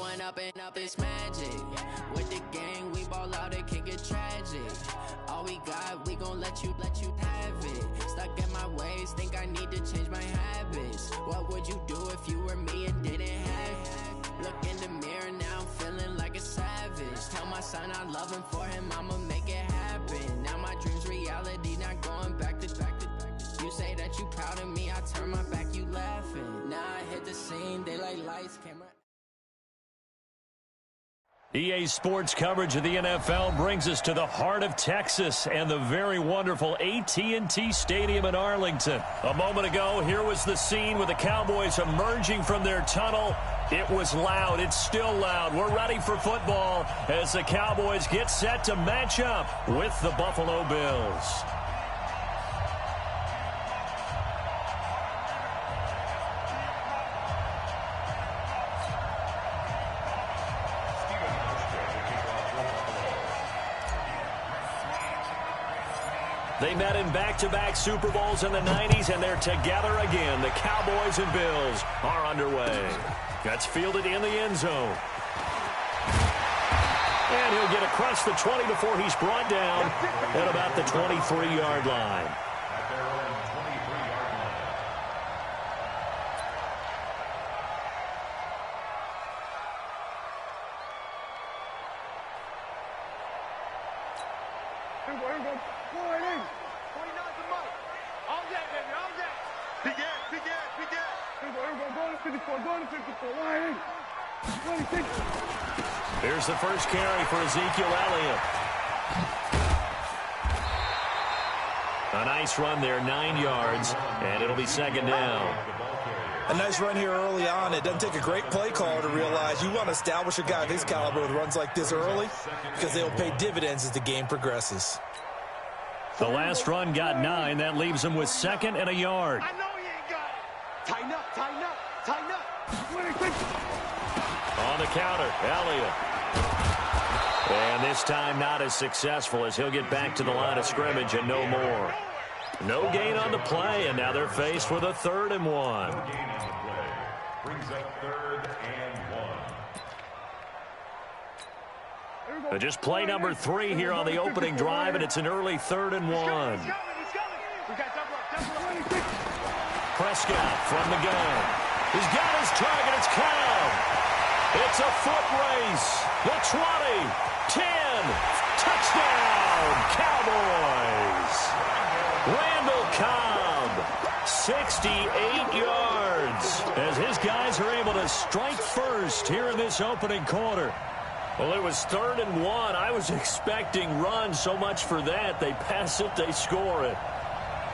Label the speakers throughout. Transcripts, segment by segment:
Speaker 1: one up and up is magic. With the gang, we ball out, it can get tragic. All we got, we gon' let you have it. Stuck in my ways, think I need to change my habits. What would you do if you were me and didn't have it? Look in the mirror, now I'm feeling like a savage. Tell my son I love him, for him I'ma make it happen. Now my dream's reality, not going back to. You say that you proud of me, I turn my back, you laughing. Now I hit the scene, daylight lights, camera.
Speaker 2: EA Sports coverage of the NFL brings us to the heart of Texas and the very wonderful AT&T Stadium in Arlington. A moment ago, here was the scene with the Cowboys emerging from their tunnel. It was loud. It's still loud. We're ready for football as the Cowboys get set to match up with the Buffalo Bills. They met in back-to-back Super Bowls in the 90s, and they're together again. The Cowboys and Bills are underway. That's fielded in the end zone. And he'll get across the 20 before he's brought down at about the 23-yard line. Here's the first carry for Ezekiel Elliott. A nice run there, 9 yards, and it'll be second down.
Speaker 3: A nice run here early on. It doesn't take a great play caller to realize you want to establish a guy of his caliber with runs like this early because they'll pay dividends as the game progresses.
Speaker 2: The last run got 9. That leaves him with second and a yard.
Speaker 4: I know you ain't got it. Tighten up, tighten up, tighten up.
Speaker 2: On the counter, Elliott. And this time not as successful as he'll get back to the line of scrimmage and no more. No gain on the play, and now they're faced with a 3rd and 1.
Speaker 5: Brings up 3rd and 1.
Speaker 2: Just play number 3 here on the opening drive, and it's an early 3rd and 1. Prescott from the gun. He's got his target. It's Cobb. It's a foot race. The 20, 10, touchdown, Cowboys. Randall Cobb, 68 yards, as his guys are able to strike first here in this opening quarter. Well, it was 3rd and 1. I was expecting runs, so much for that. They pass it, they score it.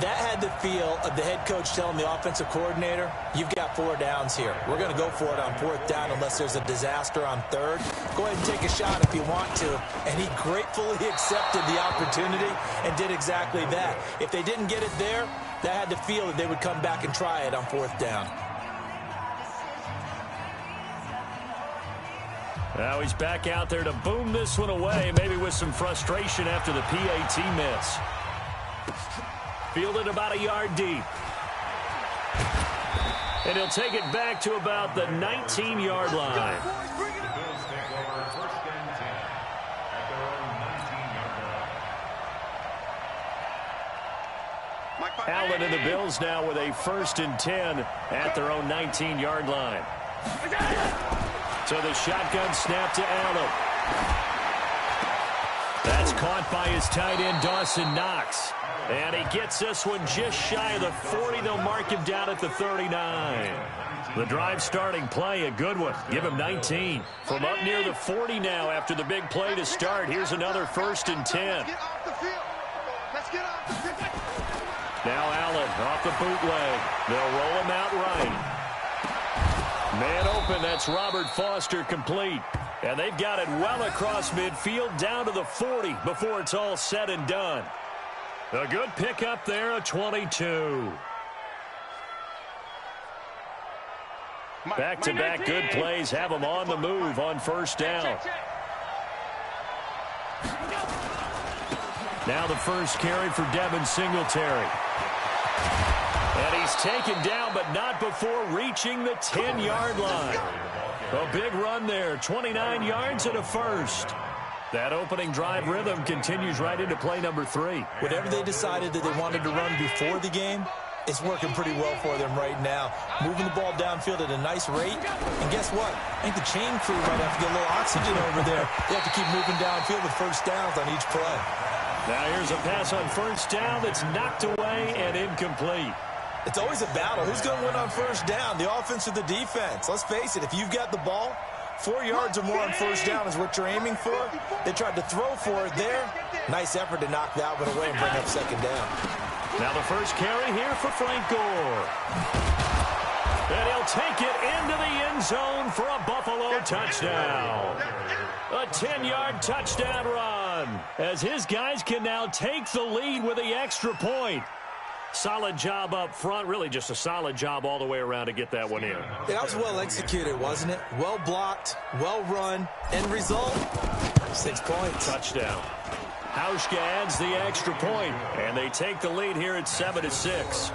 Speaker 3: That had the feel of the head coach telling the offensive coordinator, you've got 4 downs here. We're going to go for it on 4th down unless there's a disaster on 3rd. Go ahead and take a shot if you want to. And he gratefully accepted the opportunity and did exactly that. If they didn't get it there, that had the feel that they would come back and try it on 4th down.
Speaker 2: Now he's back out there to boom this one away, maybe with some frustration after the PAT miss. Fielded about a yard deep. And he'll take it back to about the 19-yard line.
Speaker 5: The Bills take over 1st and 10 at their own 19-yard line.
Speaker 2: Allen and the Bills now with a 1st and 10 at their own 19-yard line. So the shotgun snap to Allen. That's caught by his tight end, Dawson Knox. And he gets this one just shy of the 40. They'll mark him down at the 39. The drive starting play, a good one. Give him 19. From up near the 40 now after the big play to start. Here's another 1st and 10. Now Allen off the bootleg. They'll roll him out right. Man open, that's Robert Foster complete. And they've got it well across midfield down to the 40 before it's all said and done. A good pickup there, a 22. Back-to-back good plays have them on the move on 1st down. Now the first carry for Devin Singletary. And he's taken down, but not before reaching the 10-yard line. A big run there, 29 yards and a first. That opening drive rhythm continues right into play number 3.
Speaker 3: Whatever they decided that they wanted to run before the game, it's working pretty well for them right now. Moving the ball downfield at a nice rate. And guess what? I think the chain crew might have to get a little oxygen over there. They have to keep moving downfield with first downs on each play.
Speaker 2: Now here's a pass on first down that's knocked away and incomplete.
Speaker 3: It's always a battle. Who's going to win on first down, the offense or the defense? Let's face it, if you've got the ball, 4 yards or more on first down is what you're aiming for. They tried to throw for it there. Nice effort to knock that one away and bring up second down.
Speaker 2: Now the first carry here for Frank Gore. And he'll take it into the end zone for a Buffalo touchdown. A 10-yard touchdown run as his guys can now take the lead with the extra point. Solid job up front, really just a solid job all the way around to get that one in.
Speaker 3: That was well executed, wasn't it? Well blocked, well run. End result, 6 points.
Speaker 2: Touchdown. Hauschka adds the extra point, and they take the lead here at 7-6.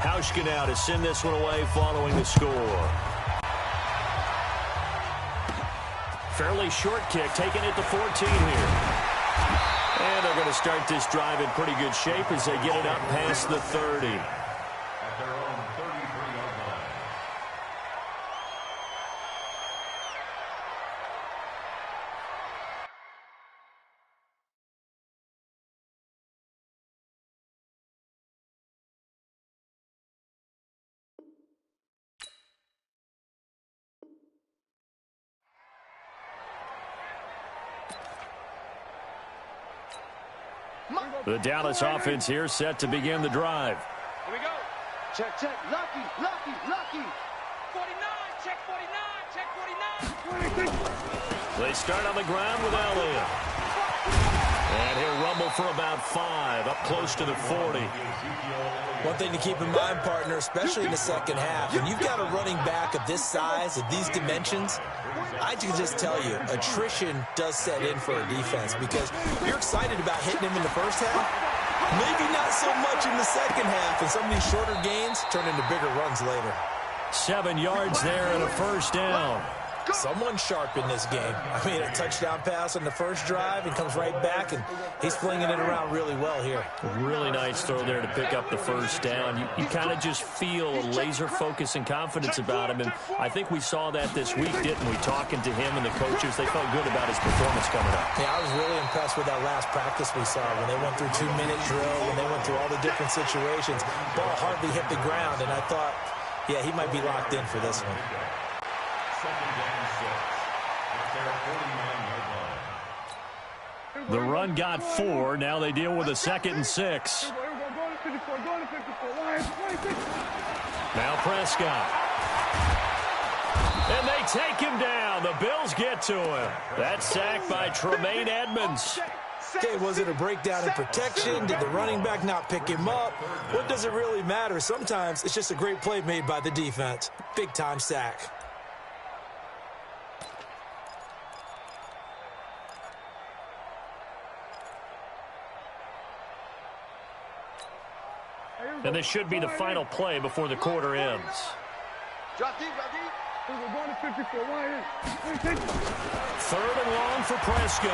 Speaker 2: Hauschka now to send this one away following the score. Fairly short kick, taking it to 14 here. And they're going to start this drive in pretty good shape as they get it up past the 30.
Speaker 5: At their own 33-yard line.
Speaker 2: The Dallas offense here set to begin the drive.
Speaker 4: Here we go. Check, check. Lucky, lucky, lucky.
Speaker 6: 49, check 49, check 49.
Speaker 2: They start on the ground with Elliott. And he'll rumble for about 5, up close to the 40.
Speaker 3: One thing to keep in mind, partner, especially in the second half, when you've got a running back of this size, of these dimensions, I can just tell you, attrition does set in for a defense because you're excited about hitting him in the first half. Maybe not so much in the second half, and some of these shorter gains turn into bigger runs later.
Speaker 2: 7 yards there and a first down.
Speaker 3: Someone sharp in this game. I mean, a touchdown pass on the first drive and comes right back, and he's flinging it around really well here.
Speaker 2: Really nice throw there to pick up the first down. You kind of just feel a laser focus and confidence about him, and I think we saw that this week, didn't we? Talking to him and the coaches, they felt good about his performance coming up.
Speaker 3: Yeah, I was really impressed with that last practice we saw when they went through 2-minute drill, when they went through all the different situations. Ball hardly hit the ground, and I thought, yeah, he might be locked in for this one.
Speaker 5: Second down 6. At their 49-yard line.
Speaker 2: The run got 4. Now they deal with a 2nd and 6. Now Prescott. And they take him down. The Bills get to him. That sack by Tremaine Edmonds.
Speaker 3: Okay, was it a breakdown in protection? Did the running back not pick him up? What does it really matter? Sometimes it's just a great play made by the defense. Big-time sack.
Speaker 2: And this should be the final play before the quarter ends.
Speaker 4: Drop deep, drop deep.
Speaker 2: 3rd and long for Prescott.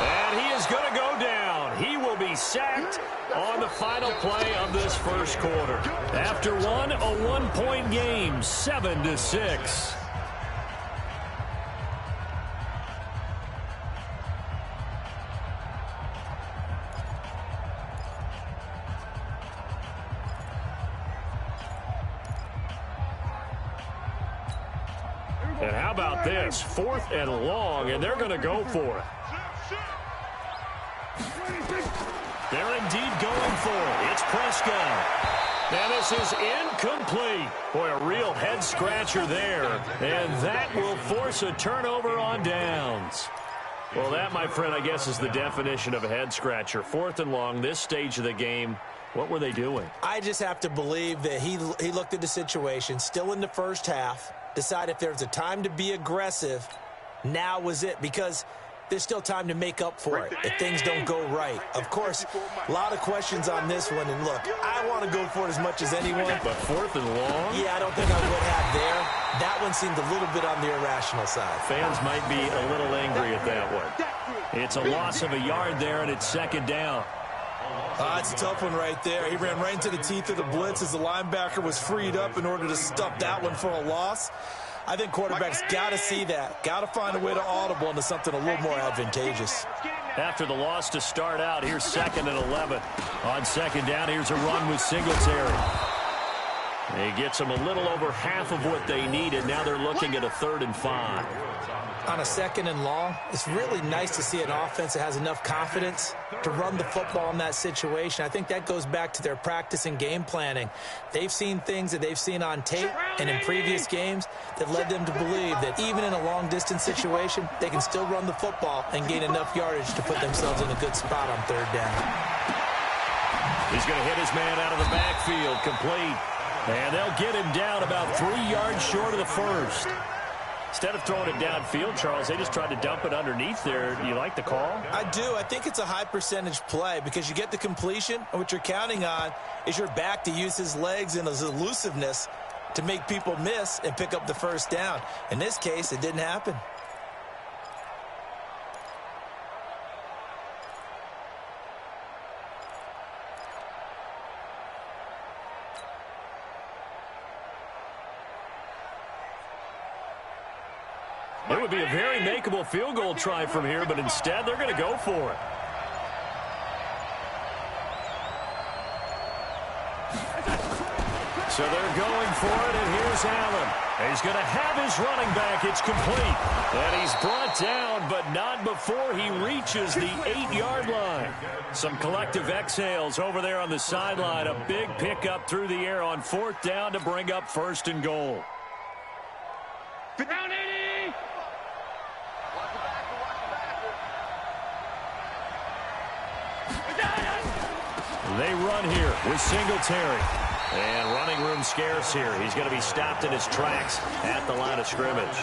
Speaker 2: And he is going to go down. He will be sacked on the final play of this first quarter. After one, a 1-point game, 7-6. And how about this? 4th and long, and they're going to go for it. They're indeed going for it. It's Prescott. And this is incomplete. Boy, a real head-scratcher there. And that will force a turnover on downs. Well, that, my friend, I guess is the definition of a head-scratcher. 4th and long, this stage of the game, what were they doing?
Speaker 3: I just have to believe that he looked at the situation, still in the first half, decided if there's a time to be aggressive, now was it, because there's still time to make up for it if things don't go right. Of course, a lot of questions on this one, and look, I want to go for it as much as anyone.
Speaker 2: But 4th and long?
Speaker 3: Yeah, I don't think I would have there. That one seemed a little bit on the irrational side.
Speaker 2: Fans might be a little angry at that one. It's a loss of a yard there, and it's 2nd down.
Speaker 3: It's a tough one right there. He ran right into the teeth of the blitz as the linebacker was freed up in order to stop that one for a loss. I think quarterbacks got to see that. Got to find a way to audible into something a little more advantageous.
Speaker 2: After the loss to start out, here's 2nd and 11. On 2nd down, here's a run with Singletary. He gets them a little over half of what they needed. Now they're looking at a 3rd and 5.
Speaker 3: On a 2nd and long, it's really nice to see an offense that has enough confidence to run the football in that situation. I think that goes back to their practice and game planning. They've seen things that they've seen on tape and in previous games that led them to believe that even in a long-distance situation, they can still run the football and gain enough yardage to put themselves in a good spot on 3rd down.
Speaker 2: He's going to hit his man out of the backfield, complete. And they'll get him down about 3 yards short of the first. Instead of throwing it downfield, Charles, they just tried to dump it underneath there. Do you like the call?
Speaker 3: I do. I think it's a high percentage play because you get the completion, and what you're counting on is your back to use his legs and his elusiveness to make people miss and pick up the 1st down. In this case, it didn't happen.
Speaker 2: It would be a very makeable field goal try from here, but instead they're going to go for it. So they're going for it, and here's Allen. He's going to have his running back. It's complete. And he's brought down, but not before he reaches the 8-yard line. Some collective exhales over there on the sideline. A big pickup through the air on 4th down to bring up 1st and goal.
Speaker 6: Down 80!
Speaker 2: They run here with Singletary. And running room scarce here. He's going to be stopped in his tracks at the line of scrimmage.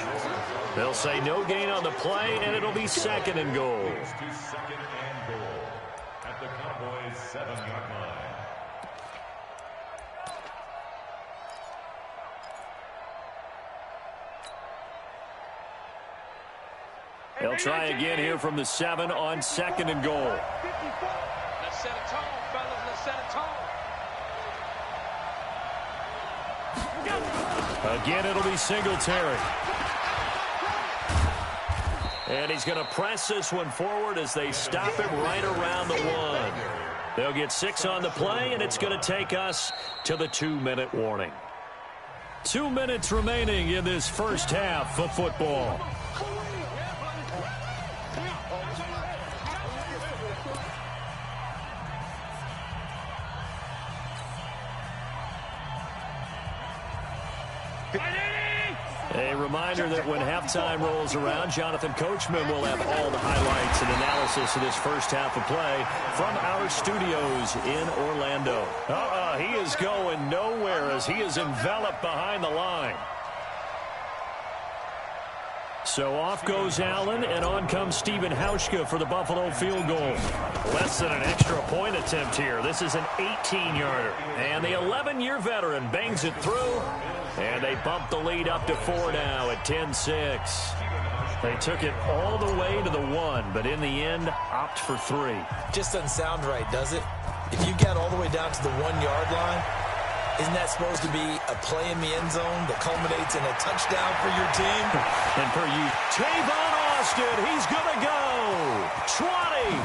Speaker 2: They'll say no gain on the play, and it'll be 2nd and goal.
Speaker 5: Second and goal at the Cowboys' 7-yard line.
Speaker 2: They'll try again here from the 7 on 2nd and goal.
Speaker 6: Let's set a tone, fellas. Let's set a tone.
Speaker 2: Again, it'll be Singletary. And he's going to press this one forward as they stop him right around the 1. They'll get 6 on the play, and it's going to take us to the 2-minute warning. 2 minutes remaining in this first half of football. A reminder that when halftime rolls around, Jonathan Coachman will have all the highlights and analysis of this first half of play from our studios in Orlando. He is going nowhere as he is enveloped behind the line. So off goes Allen, and on comes Stephen Hauschka for the Buffalo field goal. Less than an extra point attempt here. This is an 18-yarder. And the 11-year veteran bangs it through, and they bump the lead up to 4 now at 10-6. They took it all the way to the 1, but in the end, opt for 3.
Speaker 3: Just doesn't sound right, does it? If you get all the way down to the 1-yard line, isn't that supposed to be a play in the end zone that culminates in a touchdown for your team?
Speaker 2: And for you, Tavon Austin, he's going to go. 20.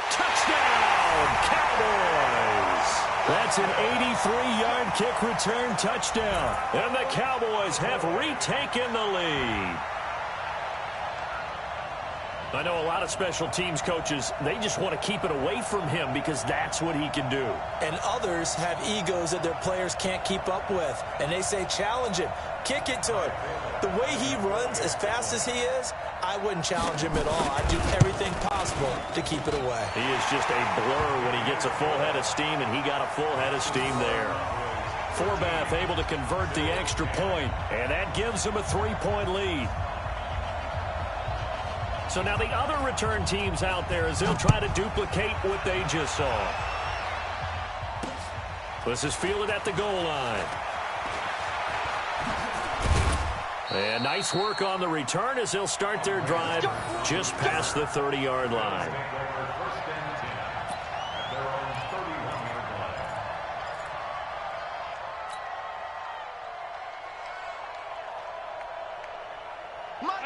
Speaker 2: Touchdown, Cowboys. That's an 83-yard kick return touchdown. And the Cowboys have retaken the lead. I know a lot of special teams coaches, they just want to keep it away from him because that's what he can do.
Speaker 3: And others have egos that their players can't keep up with. And they say, challenge him, kick it to him. The way he runs as fast as he is, I wouldn't challenge him at all. I'd do everything possible to keep it away.
Speaker 2: He is just a blur when he gets a full head of steam, and he got a full head of steam there. Forbath able to convert the extra point, and that gives him a 3-point lead. So now the other return teams out there as they'll try to duplicate what they just saw. This is fielded at the goal line. And nice work on the return as they'll start their drive just past the 30-yard line.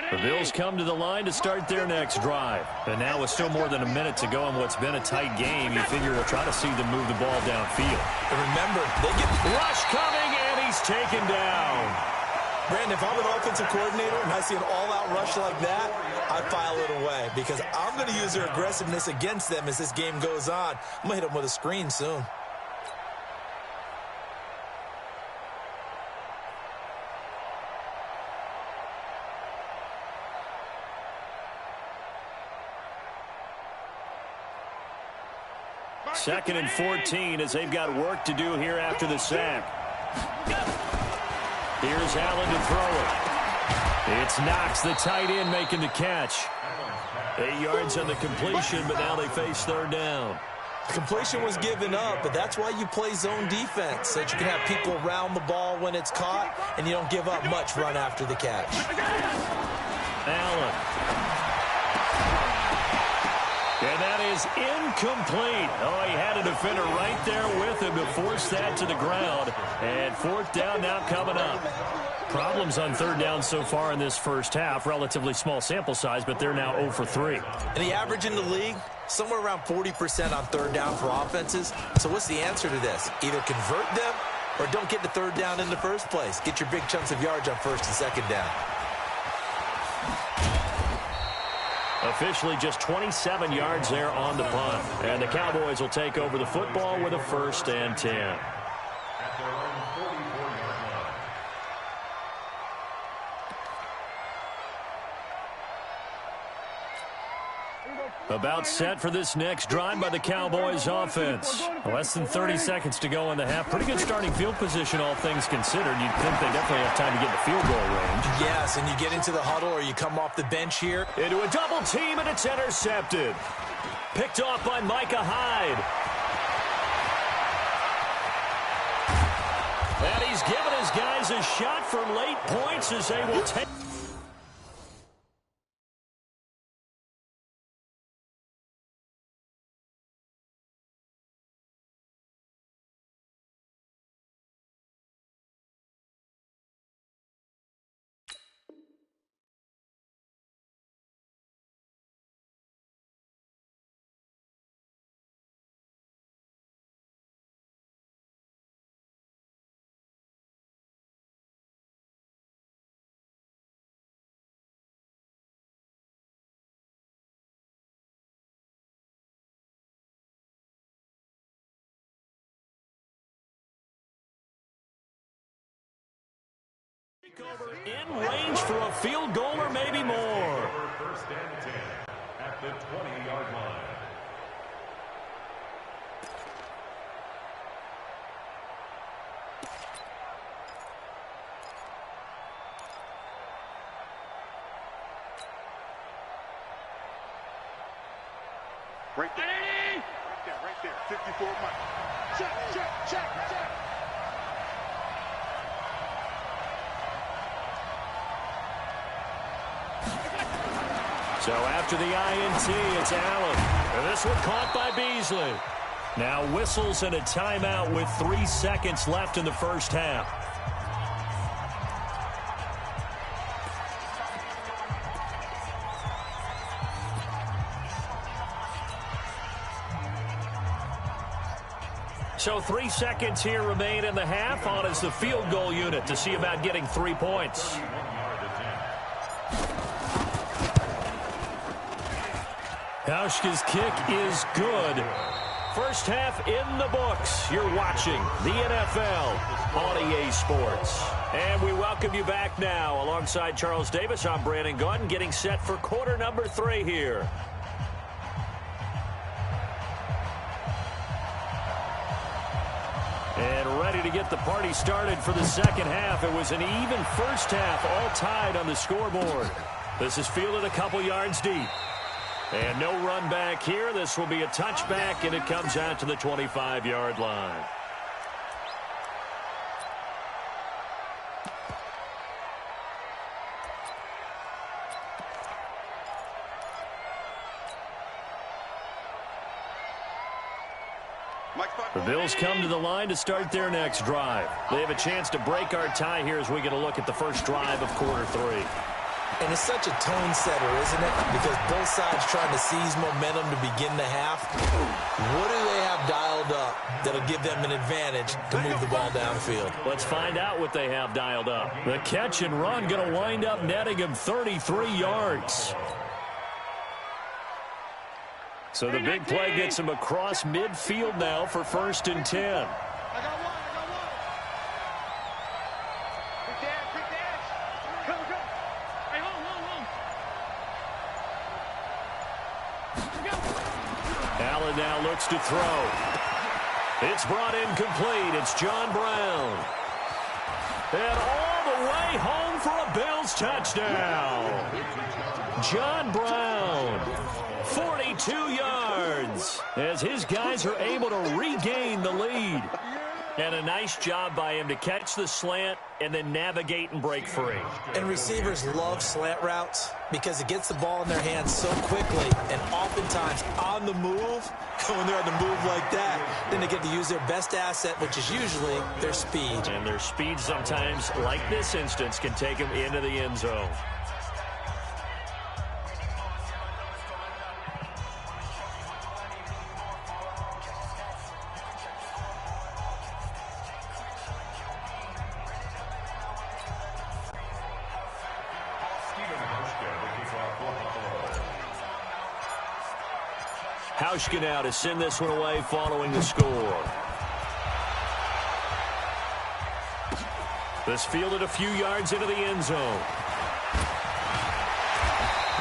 Speaker 2: The Bills come to the line to start their next drive. And now with still more than a minute to go in what's been a tight game, you figure we'll try to see them move the ball downfield.
Speaker 3: And remember, they get
Speaker 2: rush coming, and he's taken down.
Speaker 3: Brandon, if I'm an offensive coordinator and I see an all-out rush like that, I file it away because I'm going to use their aggressiveness against them as this game goes on. I'm going to hit them with a screen soon.
Speaker 2: Second and 14 as they've got work to do here after the sack. Here's Allen to throw it. It's Knox, the tight end, making the catch. 8 yards on the completion, but now they face third down.
Speaker 3: The completion was given up, but that's why you play zone defense, so that you can have people around the ball when it's caught, and you don't give up much run after the catch.
Speaker 2: Allen. And that is incomplete. Oh, he had a defender right there with him to force that to the ground. And fourth down now coming up. Problems on third down so far in this first half. Relatively small sample size, but they're now 0 for 3.
Speaker 3: And the average in the league, somewhere around 40% on third down for offenses. So what's the answer to this? Either convert them or don't get to third down in the first place. Get your big chunks of yards on first and second down.
Speaker 2: Officially just 27 yards there on the punt. And the Cowboys will take over the football with a 1st and 10.
Speaker 5: At their own 44-yard line.
Speaker 2: About set for this next drive by the Cowboys offense. Less than 30 seconds to go in the half. Pretty good starting field position, all things considered. You'd think they definitely have time to get in the field goal range.
Speaker 3: Yes, and you get into the huddle or you come off the bench here.
Speaker 2: Into a double team, and it's intercepted. Picked off by Micah Hyde. And he's given his guys a shot for late points as they will take. In range for a field goal or maybe more.
Speaker 5: 1st and 10 at the 20-yard line.
Speaker 4: Right there, 54 Mike. Check.
Speaker 2: So after the INT, it's Allen. And this one caught by Beasley. Now whistles and a timeout with 3 seconds left in the first half. So 3 seconds here remain in the half. On is the field goal unit to see about getting 3 points. Hauschka's kick is good First half in the books. You're watching the NFL on EA Sports. And we welcome you back now. Alongside Charles Davis, I'm Brandon Gaudin, getting set for quarter number 3 here. And ready to get the party started for the second half. It was an even first half, all tied on the scoreboard. This is fielded a couple yards deep. And no run back here. This will be a touchback, and it comes out to the 25-yard line. The Bills come to the line to start their next drive. They have a chance to break our tie here as we get a look at the first drive of quarter 3.
Speaker 3: And it's such a tone setter, isn't it? Because both sides trying to seize momentum to begin the half. What do they have dialed up that'll give them an advantage to move the ball downfield?
Speaker 2: Let's find out what they have dialed up. The catch and run going to wind up netting him 33 yards. So the big play gets him across midfield now for 1st and 10.
Speaker 6: I got one. Quick dash. Come. Hey, hold.
Speaker 2: Allen now looks to throw. It's brought incomplete. It's John Brown. And all the way home for a Bills touchdown. John Brown. 42 yards as his guys are able to regain the lead. And a nice job by him to catch the slant and then navigate and break free.
Speaker 3: And receivers love slant routes because it gets the ball in their hands so quickly and oftentimes on the move. When they're on the move like that, then they get to use their best asset, which is usually their speed.
Speaker 2: And their speed sometimes, like this instance, can take them into the end zone. Hauschka now to send this one away following the score. This fielded a few yards into the end zone.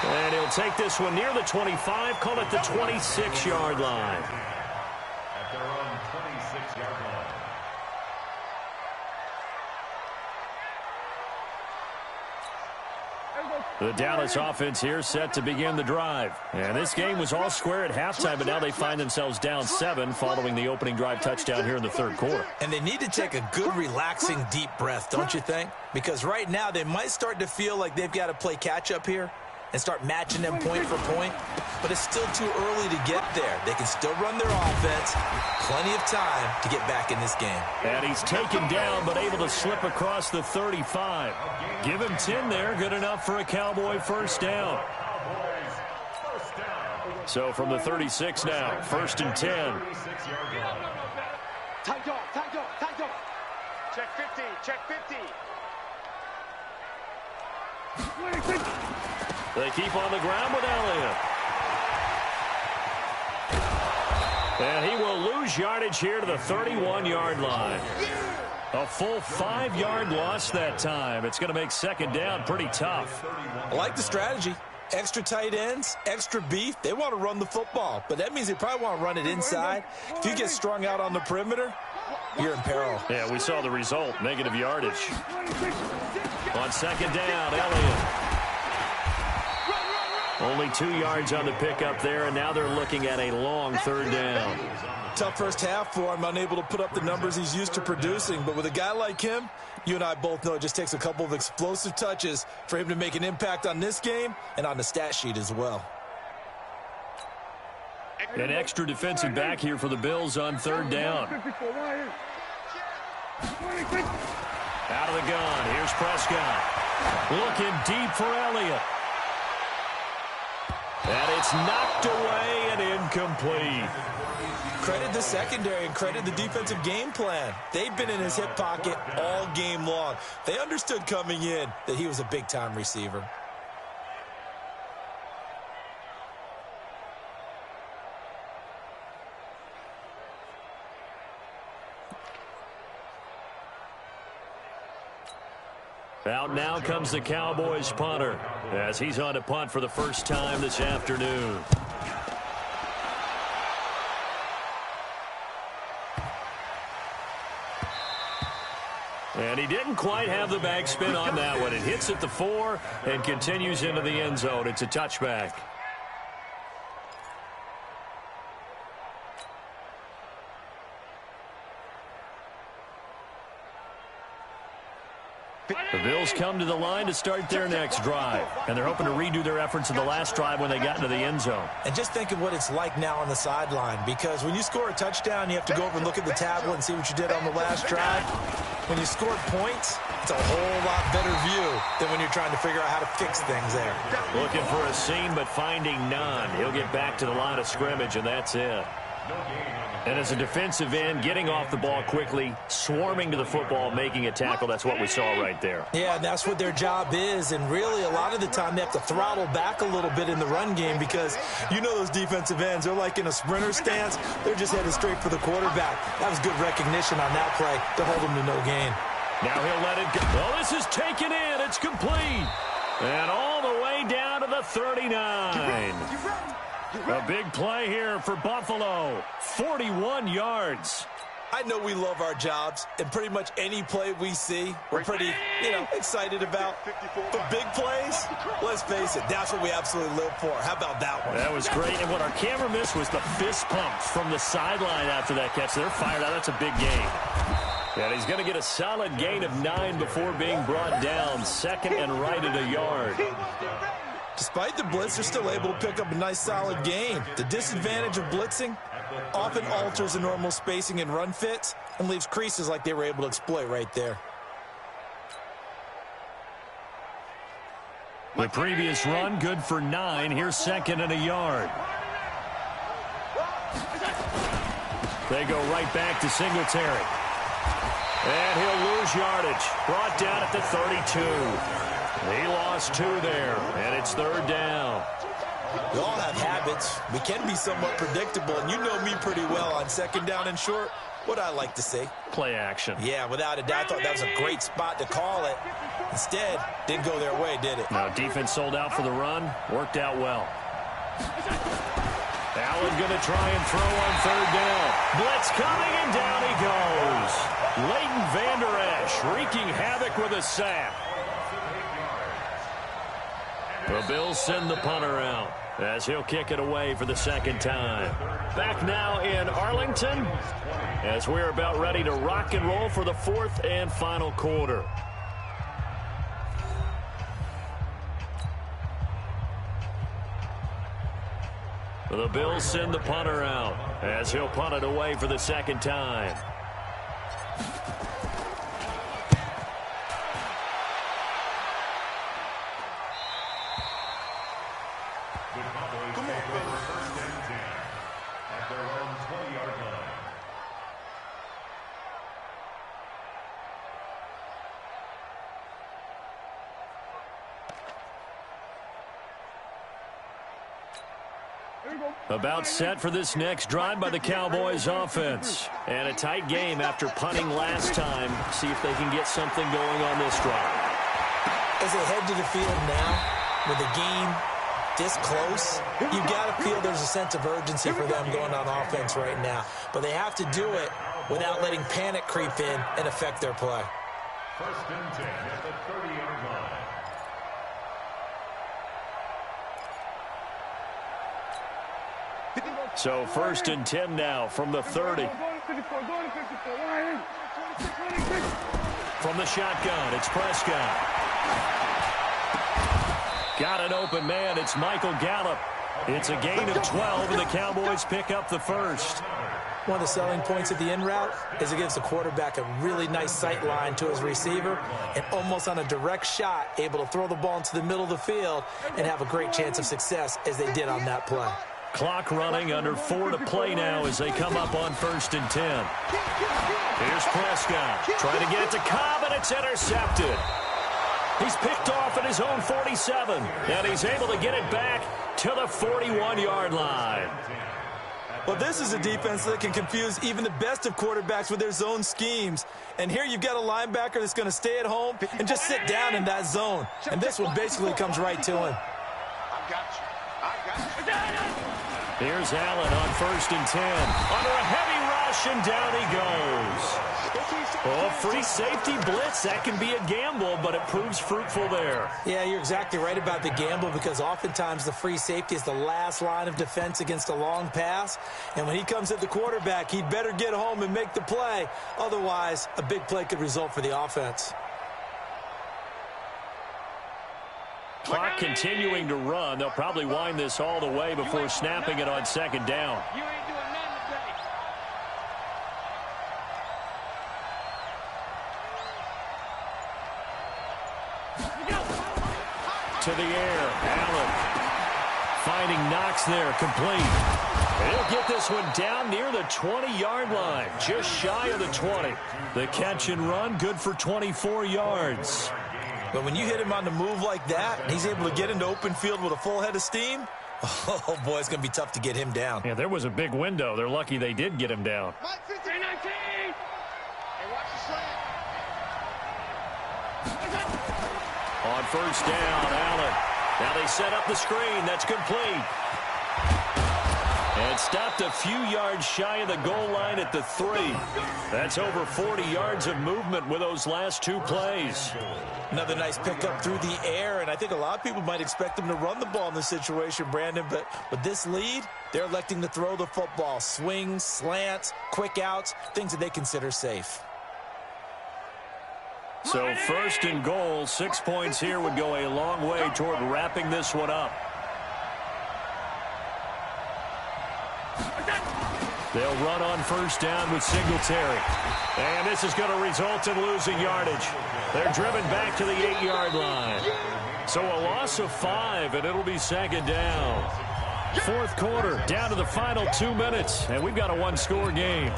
Speaker 2: And he'll take this one near the 25, call it the 26-yard line.
Speaker 5: At their own 26-yard line.
Speaker 2: The Dallas offense here set to begin the drive. And this game was all square at halftime, but now they find themselves down 7 following the opening drive touchdown here in the third quarter.
Speaker 3: And they need to take a good, relaxing, deep breath, don't you think? Because right now they might start to feel like they've got to play catch-up here and start matching them point for point. But it's still too early to get there. They can still run their offense. Plenty of time to get back in this game.
Speaker 2: And he's taken down, but able to slip across the 35. Give him 10 there. Good enough for a Cowboy first down. So from the 36 now, 1st and 10.
Speaker 4: Tight dog.
Speaker 6: Check 50.
Speaker 2: They keep on the ground with Elliott. And he will lose yardage here to the 31-yard line. A full 5-yard loss that time. It's going to make second down pretty tough.
Speaker 3: I like the strategy. Extra tight ends, extra beef. They want to run the football, but that means they probably want to run it inside. If you get strung out on the perimeter, you're in peril.
Speaker 2: Yeah, we saw the result, negative yardage. On second down, Elliott. Only 2 yards on the pickup there, and now they're looking at a long third down.
Speaker 3: Tough first half for him, unable to put up the numbers he's used to producing. But with a guy like him, you and I both know it just takes a couple of explosive touches for him to make an impact on this game and on the stat sheet as well.
Speaker 2: An extra defensive back here for the Bills on third down. Out of the gun, here's Prescott. Looking deep for Elliott. And it's knocked away and incomplete.
Speaker 3: Credit the secondary and credit the defensive game plan. They've been in his hip pocket all game long. They understood coming in that he was a big-time receiver.
Speaker 2: Out now comes the Cowboys punter as he's on to punt for the first time this afternoon. And he didn't quite have the backspin on that one. It hits at the 4 and continues into the end zone. It's a touchback. The Bills come to the line to start their next drive, and they're hoping to redo their efforts in the last drive when they got into the end zone.
Speaker 3: And just think of what it's like now on the sideline, because when you score a touchdown, you have to go over and look at the tablet and see what you did on the last drive. When you scored points, it's a whole lot better view than when you're trying to figure out how to fix things there.
Speaker 2: Looking for a seam, but finding none. He'll get back to the line of scrimmage, and that's it. And as a defensive end, getting off the ball quickly, swarming to the football, making a tackle, that's what we saw right there.
Speaker 3: Yeah, and that's what their job is, and really a lot of the time they have to throttle back a little bit in the run game because you know those defensive ends, they're like in a sprinter stance, they're just headed straight for the quarterback. That was good recognition on that play to hold them to no gain.
Speaker 2: Now he'll let it go. Well, this is taken in. It's complete. And all the way down to the 39. A big play here for Buffalo. 41 yards.
Speaker 3: I know we love our jobs, and pretty much any play we see, we're pretty, excited about. But big plays, let's face it, that's what we absolutely live for. How about that one?
Speaker 2: That was great, and what our camera missed was the fist pumps from the sideline after that catch. They're fired out. That's a big gain. And he's going to get a solid gain of 9 before being brought down. Second and right at a yard.
Speaker 3: Despite the blitz, they're still able to pick up a nice solid gain. The disadvantage of blitzing often alters the normal spacing and run fits and leaves creases like they were able to exploit right there.
Speaker 2: The previous run good for 9. Here's second and a yard. They go right back to Singletary. And he'll lose yardage. Brought down at the 32. He lost 2 there, and it's third down.
Speaker 3: We all have habits. We can be somewhat predictable, and you know me pretty well on second down and short. What I like to see.
Speaker 2: Play action.
Speaker 3: Yeah, without a doubt, I thought that was a great spot to call it. Instead, didn't go their way, did it?
Speaker 2: Now, defense sold out for the run. Worked out well. Allen going to try and throw on third down. Blitz coming, and down he goes. Leighton Vander Esch wreaking havoc with a sack. The Bills send the punter out as he'll kick it away for the second time. Back now in Arlington as we're about ready to rock and roll for the fourth and final quarter. The Bills send the punter out as he'll punt it away for the second time. About set for this next drive by the Cowboys offense. And a tight game after punting last time. See if they can get something going on this drive.
Speaker 3: As they head to the field now, with the game this close, you've got to feel there's a sense of urgency for them going on offense right now. But they have to do it without letting panic creep in and affect their play.
Speaker 5: First and 10 at the 30-yard line.
Speaker 2: So first and 10 now from the 30. From the shotgun, it's Prescott. Got an open man, it's Michael Gallup. It's a gain of 12, and the Cowboys pick up the first.
Speaker 3: One of the selling points of the in route is it gives the quarterback a really nice sight line to his receiver and almost on a direct shot able to throw the ball into the middle of the field and have a great chance of success as they did on that play.
Speaker 2: Clock running, under 4 to play now as they come up on first and 10. Here's Prescott trying to get it to Cobb, and it's intercepted. He's picked off at his own 47, and he's able to get it back to the 41-yard line.
Speaker 3: Well, this is a defense that can confuse even the best of quarterbacks with their zone schemes. And here you've got a linebacker that's going to stay at home and just sit down in that zone. And this one basically comes right to him.
Speaker 4: I got you. I got you.
Speaker 2: Here's Allen on 1st and 10. Under a heavy rush, and down he goes. Well, free safety blitz, that can be a gamble, but it proves fruitful there.
Speaker 3: Yeah, you're exactly right about the gamble, because oftentimes the free safety is the last line of defense against a long pass. And when he comes at the quarterback, he'd better get home and make the play. Otherwise, a big play could result for the offense.
Speaker 2: Clock continuing to run. They'll probably wind this all the way before snapping it on 2nd down.
Speaker 6: You ain't doing nothing today.
Speaker 2: To the air, Allen finding Knox there, complete. He'll get this one down near the 20-yard line, just shy of the 20. The catch and run, good for 24 yards.
Speaker 3: But when you hit him on the move like that, and he's able to get into open field with a full head of steam, oh boy, it's going to be tough to get him down.
Speaker 2: Yeah, there was a big window. They're lucky they did get him down.
Speaker 6: Mike 15, 19. Hey, watch the slant.
Speaker 2: On 1st down, Allen. Now they set up the screen. That's complete. And stopped a few yards shy of the goal line at the 3. That's over 40 yards of movement with those last 2 plays.
Speaker 3: Another nice pickup through the air, and I think a lot of people might expect them to run the ball in this situation, Brandon, but with this lead, they're electing to throw the football. Swings, slants, quick outs, things that they consider safe.
Speaker 2: So 1st and goal, 6 points here would go a long way toward wrapping this one up. They'll run on 1st down with Singletary. And this is going to result in losing yardage. They're driven back to the 8-yard line. So a loss of 5, and it'll be 2nd down. 4th quarter, down to the final 2 minutes, and we've got a 1-score game.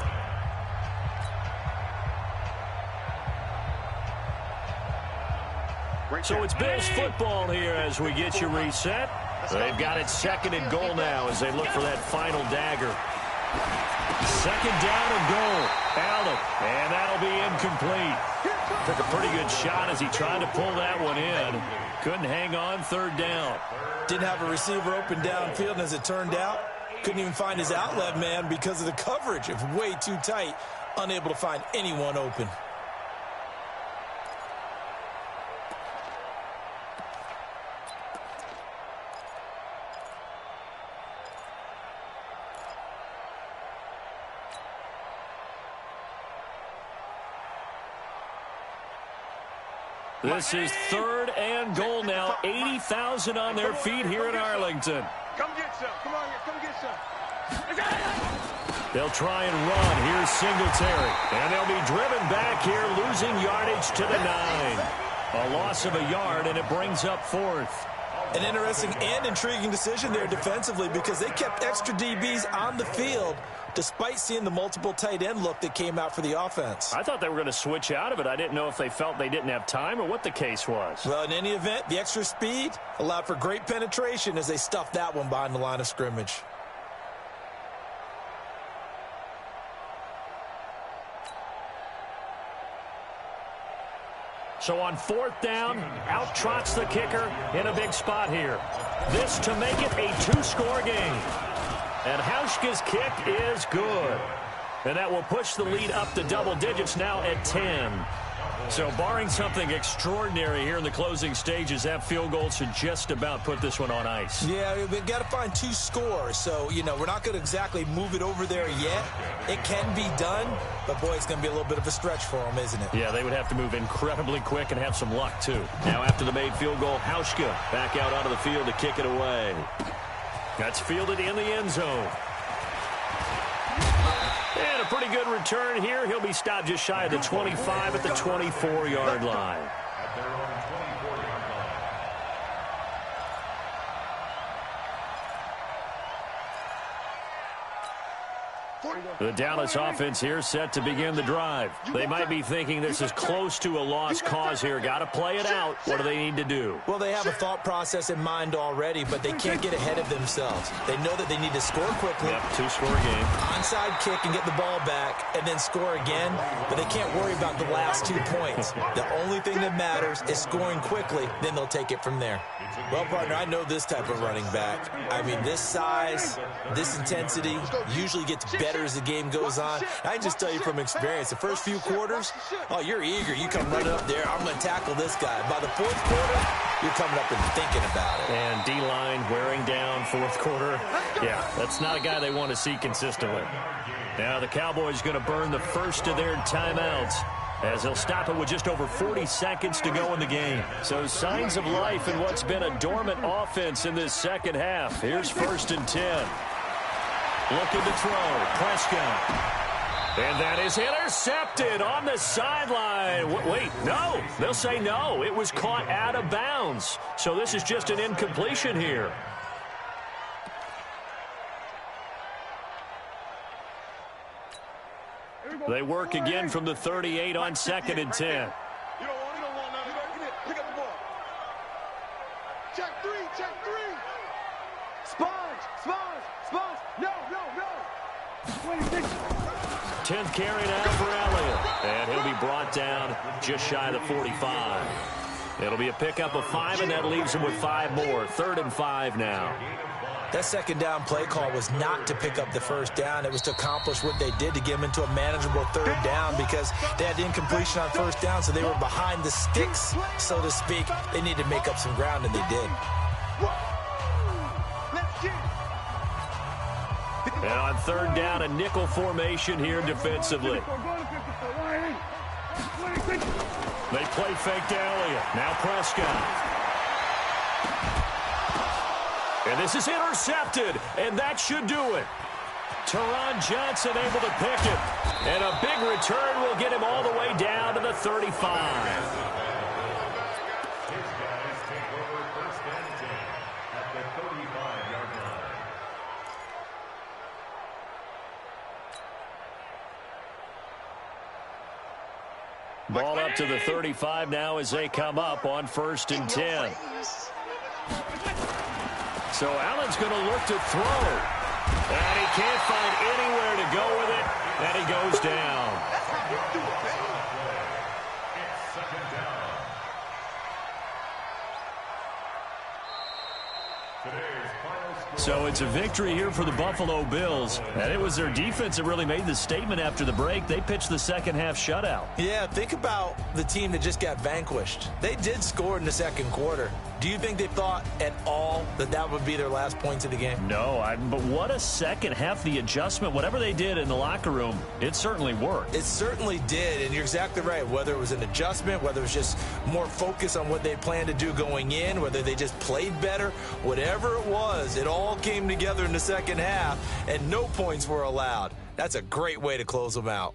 Speaker 2: So it's Bills football here as we get you reset. They've got it 2nd and goal now as they look for that final dagger. 2nd down and goal. Allen, and that'll be incomplete. Took a pretty good shot as he tried to pull that one in. Couldn't hang on 3rd down.
Speaker 3: Didn't have a receiver open downfield, and as it turned out, couldn't even find his outlet man because of the coverage. It was way too tight, unable to find anyone open.
Speaker 2: This is 3rd and goal now. 80,000 on their feet here in Arlington.
Speaker 6: Come get some. Come on here. Come get some.
Speaker 2: They'll try and run. Here's Singletary. And they'll be driven back here, losing yardage to the 9. A loss of a yard, and it brings up 4th.
Speaker 3: An interesting and intriguing decision there defensively, because they kept extra DBs on the field despite seeing the multiple tight end look that came out for the offense.
Speaker 2: I thought they were going to switch out of it. I didn't know if they felt they didn't have time or what the case was.
Speaker 3: Well, in any event, the extra speed allowed for great penetration as they stuffed that one behind the line of scrimmage.
Speaker 2: So on 4th down, out trots the kicker in a big spot here. This to make it a 2-score game. And Hauschka's kick is good. And that will push the lead up to double digits now at 10. So barring something extraordinary here in the closing stages, that field goal should just about put this one on ice.
Speaker 3: Yeah, we've got to find 2 scores. So, you know, we're not going to exactly move it over there yet. It can be done, but boy, it's going to be a little bit of a stretch for them, isn't it?
Speaker 2: Yeah, they would have to move incredibly quick and have some luck, too. Now after the made field goal, Hauschka back out onto the field to kick it away. That's fielded in the end zone. And a pretty good return here. He'll be stopped just shy of the 25 at the 24-yard line. The Dallas offense here set to begin the drive. They might be thinking this is close to a lost cause here. Got to play it out. What do they need to do?
Speaker 3: Well, they have a thought process in mind already, but they can't get ahead of themselves. They know that they need to score quickly.
Speaker 2: Yep, two-score game.
Speaker 3: Onside kick and get the ball back and then score again, but they can't worry about the last 2 points. The only thing that matters is scoring quickly, then they'll take it from there. Well, partner, I know this type of running back. I mean, this size, this intensity usually gets better as the game goes on. I can just tell you from experience, the first few quarters, oh, you're eager. You come running up there, I'm going to tackle this guy. By the fourth quarter, you're coming up and thinking about it.
Speaker 2: And D-line wearing down fourth quarter. Yeah, that's not a guy they want to see consistently. Now the Cowboys going to burn the first of their timeouts, as they'll stop it with just over 40 seconds to go in the game. So signs of life in what's been a dormant offense in this second half. Here's 1st and 10. Looking to throw. Prescott. And that is intercepted on the sideline. Wait, no. They'll say no. It was caught out of bounds. So this is just an incompletion here. They work again from the 38 on 2nd and 10.
Speaker 4: You don't want nothing. Pick up the ball. Check three. Sponge. No.
Speaker 2: 10th carry now for Elliott. And he'll be brought down just shy of the 45. It'll be a pickup of 5, and that leaves him with 5 more. 3rd and 5 now.
Speaker 3: That second down play call was not to pick up the first down. It was to accomplish what they did to get them into a manageable 3rd down, because they had the incompletion on 1st down, so they were behind the sticks, so to speak. They needed to make up some ground, and they did.
Speaker 2: And on 3rd down, a nickel formation here defensively. They play fake to Elliott. Now Prescott. And this is intercepted, and that should do it. Teron Johnson able to pick it. And a big return will get him all the way down to the 35.
Speaker 5: His guys take over 1st and 10 at the 35-yard line.
Speaker 2: Ball up to the 35 now as they come up on 1st and 10. So Allen's going to look to throw. And he can't find anywhere to go with it. And he goes down.
Speaker 5: It's 2nd down. Today's final score.
Speaker 2: So it's a victory here for the Buffalo Bills. And it was their defense that really made the statement after the break. They pitched the second half shutout.
Speaker 3: Yeah, think about the team that just got vanquished. They did score in the second quarter. Do you think they thought at all that that would be their last points of the game?
Speaker 2: No, but what a second half. The adjustment, whatever they did in the locker room, it certainly worked.
Speaker 3: It certainly did, and you're exactly right. Whether it was an adjustment, whether it was just more focus on what they planned to do going in, whether they just played better, whatever it was, it all came together in the second half, and no points were allowed. That's a great way to close them out.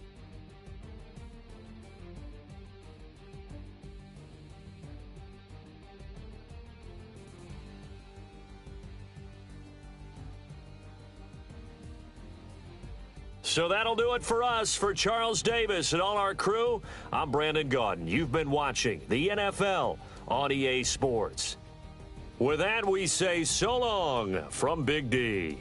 Speaker 2: So that'll do it for us. For Charles Davis and all our crew, I'm Brandon Gaudin. You've been watching the NFL on EA Sports. With that, we say so long from Big D.